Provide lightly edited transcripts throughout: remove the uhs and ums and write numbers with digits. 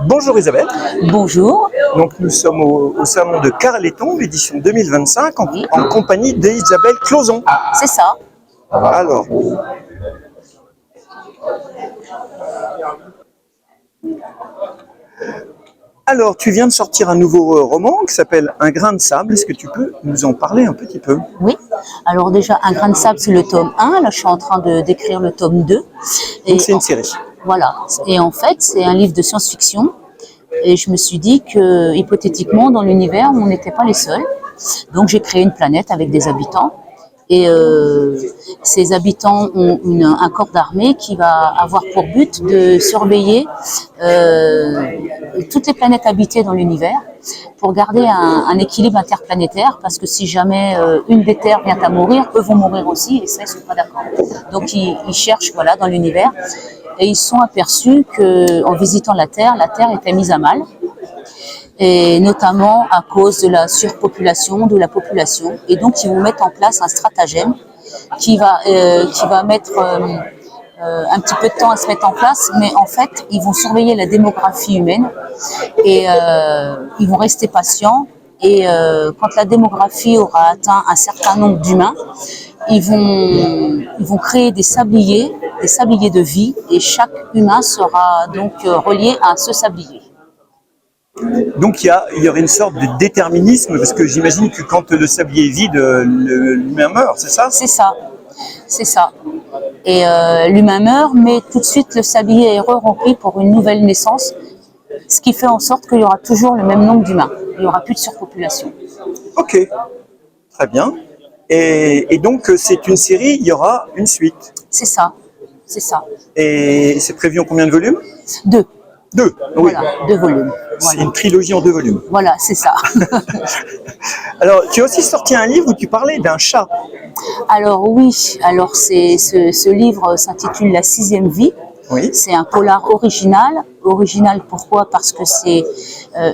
Bonjour Isabelle. Bonjour. Donc nous sommes au salon de Carleton, édition 2025, Oui. en compagnie d'Isabelle Clauson. C'est ça. Alors, tu viens de sortir un nouveau roman qui s'appelle Un grain de sable. Est-ce que tu peux nous en parler un petit peu? Oui. Alors déjà, Un grain de sable, c'est le tome 1. Là, je suis en train d'écrire le tome 2. Donc c'est une série. Voilà. Et en fait, c'est un livre de science-fiction. Et je me suis dit que, hypothétiquement, dans l'univers, on n'était pas les seuls. Donc j'ai créé une planète avec des habitants. Et ces habitants ont un corps d'armée qui va avoir pour but de surveiller toutes les planètes habitées dans l'univers pour garder un équilibre interplanétaire, parce que si jamais une des terres vient à mourir, eux vont mourir aussi, et ça, ils ne sont pas d'accord. Donc ils cherchent dans l'univers, et ils se sont aperçus qu'en visitant la Terre était mise à mal, et notamment à cause de la surpopulation de la population. Et donc, ils vont mettre en place un stratagème qui va mettre un petit peu de temps à se mettre en place, mais en fait, ils vont surveiller la démographie humaine et ils vont rester patients. Et quand la démographie aura atteint un certain nombre d'humains, ils vont créer des sabliers de vie, et chaque humain sera donc relié à ce sablier. Donc il y aurait une sorte de déterminisme, parce que j'imagine que quand le sablier est vide, l'humain meurt, c'est ça? C'est ça, c'est ça. Et l'humain meurt, mais tout de suite le sablier est rempli pour une nouvelle naissance, ce qui fait en sorte qu'il y aura toujours le même nombre d'humains. Il n'y aura plus de surpopulation. Ok, très bien. Et donc c'est une série, il y aura une suite. C'est ça, c'est ça. Et c'est prévu en combien de volumes? 2. Oui. Voilà, 2 volumes. C'est Voilà. une trilogie en 2 volumes. Voilà, c'est ça. Alors, tu as aussi sorti un livre où tu parlais d'un chat. Alors oui, ce livre s'intitule La 6e vie. Oui. C'est un polar original. Original pourquoi? Parce que c'est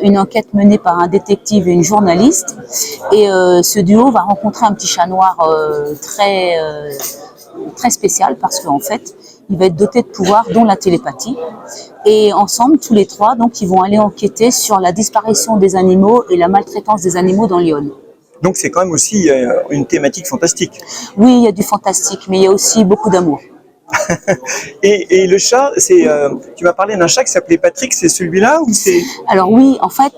une enquête menée par un détective et une journaliste. Et ce duo va rencontrer un petit chat noir très spécial, parce qu'en fait, il va être doté de pouvoirs, dont la télépathie. Et ensemble, tous les trois, donc, ils vont aller enquêter sur la disparition des animaux et la maltraitance des animaux dans l'Yonne. Donc c'est quand même aussi une thématique fantastique. Oui, il y a du fantastique, mais il y a aussi beaucoup d'amour. Et le chat, tu m'as parlé d'un chat qui s'appelait Patrick, c'est celui-là ou c'est... Alors oui, en fait,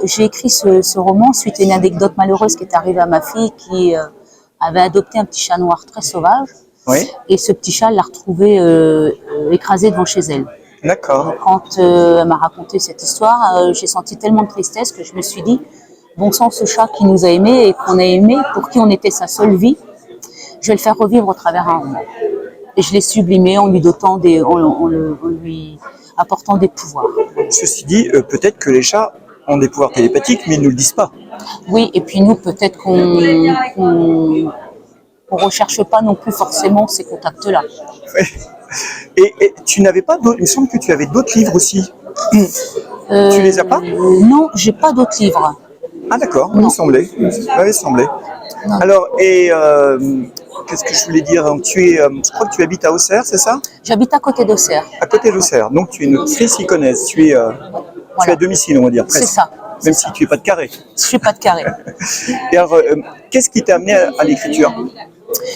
j'ai écrit ce roman suite à une anecdote malheureuse qui est arrivée à ma fille, qui avait adopté un petit chat noir très sauvage. Oui. Et ce petit chat l'a retrouvé écrasé devant chez elle. D'accord. Quand elle m'a raconté cette histoire, j'ai senti tellement de tristesse que je me suis dit, bon sang, ce chat qui nous a aimés et qu'on a aimé, pour qui on était sa seule vie, je vais le faire revivre au travers un roman. Et je l'ai sublimé en lui lui apportant des pouvoirs. Ceci dit, peut-être que les chats ont des pouvoirs télépathiques, mais ils ne nous le disent pas. Oui, et puis nous, peut-être qu'on recherche pas non plus forcément ces contacts-là. Ouais. Et tu n'avais pas d'autres... Il me semble que tu avais d'autres livres aussi. Tu les as pas? Non, j'ai pas d'autres livres. Ah d'accord, il me semblait. Non. Alors, qu'est-ce que je voulais dire? Je crois que tu habites à Auxerre, c'est ça? J'habite à côté d'Auxerre. À côté d'Auxerre. Donc tu es une autrice iconaise. Tu es à domicile, on va dire, presque. C'est ça. Même si tu n'es pas de Carré. Je suis pas de Carré. Et alors, qu'est-ce qui t'a amené à l'écriture?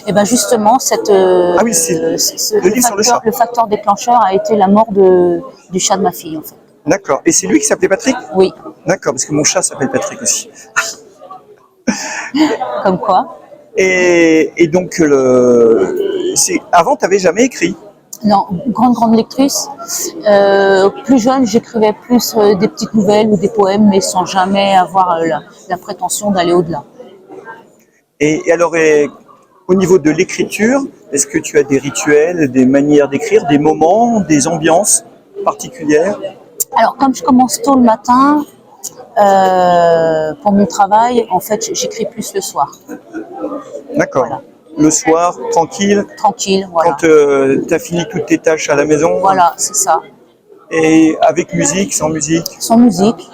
Et bien justement, Ah oui, c'est le livre sur le chat. Le facteur déclencheur a été la mort du chat de ma fille, en fait. D'accord. Et c'est lui qui s'appelait Patrick? Oui. D'accord, parce que mon chat s'appelle Patrick aussi. Comme quoi? Et donc, avant, tu n'avais jamais écrit? Non, grande lectrice. Plus jeune, j'écrivais plus des petites nouvelles ou des poèmes, mais sans jamais avoir la prétention d'aller au-delà. Et alors, au niveau de l'écriture, est-ce que tu as des rituels, des manières d'écrire, des moments, des ambiances particulières? Alors, comme je commence tôt le matin, pour mon travail, en fait, j'écris plus le soir. D'accord. Voilà. Le soir, tranquille. Tranquille, voilà. Quand tu as fini toutes tes tâches à la maison. Voilà, c'est ça. Et avec musique, sans musique? Sans musique.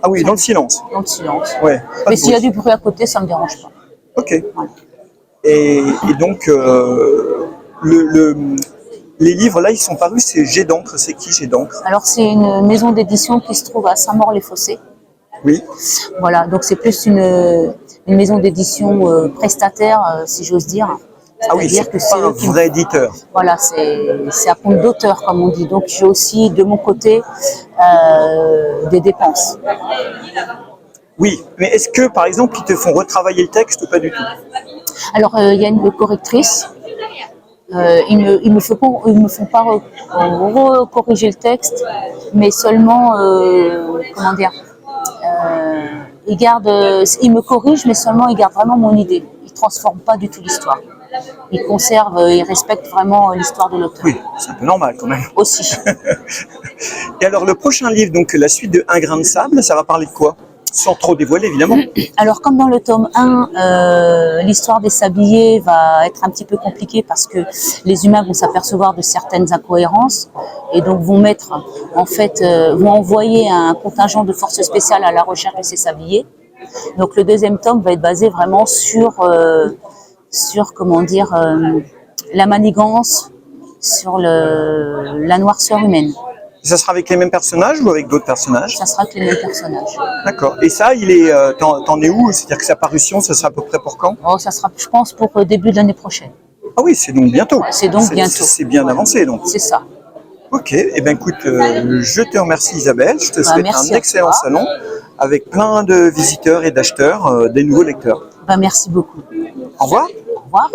Ah oui, dans le silence. Dans le silence. Ouais. Mais s'il y a du bruit à côté, ça ne me dérange pas. Ok. Voilà. Et donc, Les livres, là, ils sont parus, c'est Jet d'encre. C'est qui, Jet d'encre? Alors c'est une maison d'édition qui se trouve à Saint-Maur-les-Fossés. Oui. Voilà, donc c'est plus une maison d'édition prestataire, si j'ose dire. Ah oui, C'est-à-dire c'est que pas un eux qui vrai éditeur. voilà, c'est à compte d'auteur, comme on dit. Donc j'ai aussi de mon côté des dépenses. Oui, mais est-ce que, par exemple, ils te font retravailler le texte ou pas du tout? Alors il y a une correctrice. Ils me font pas corriger le texte, mais seulement comment dire. Ils me corrigent, mais seulement ils gardent vraiment mon idée. Ils transforment pas du tout l'histoire. Ils conservent, ils respectent vraiment l'histoire de l'auteur. Oui, c'est un peu normal quand même. Aussi. Et alors, le prochain livre, donc la suite de Un grain de sable, ça va parler de quoi? Sans trop dévoiler, évidemment. Alors, comme dans le tome 1, l'histoire des sabliers va être un petit peu compliquée parce que les humains vont s'apercevoir de certaines incohérences et donc vont vont envoyer un contingent de forces spéciales à la recherche de ces sabliers. Donc, le deuxième tome va être basé vraiment sur comment dire, la manigance, sur la noirceur humaine. Ça sera avec les mêmes personnages ou avec d'autres personnages? Ça sera que les mêmes personnages. D'accord. Et ça, t'en es où? C'est-à-dire que sa parution, ça sera à peu près pour quand? Oh, ça sera, je pense, pour début de l'année prochaine. Ah oui, c'est donc bientôt. C'est donc bientôt. C'est bien avancé, donc. C'est ça. Ok. Eh bien, écoute, je te remercie, Isabelle. Je te souhaite un excellent salon avec plein de visiteurs et d'acheteurs, des nouveaux lecteurs. Merci beaucoup. Au revoir. Au revoir.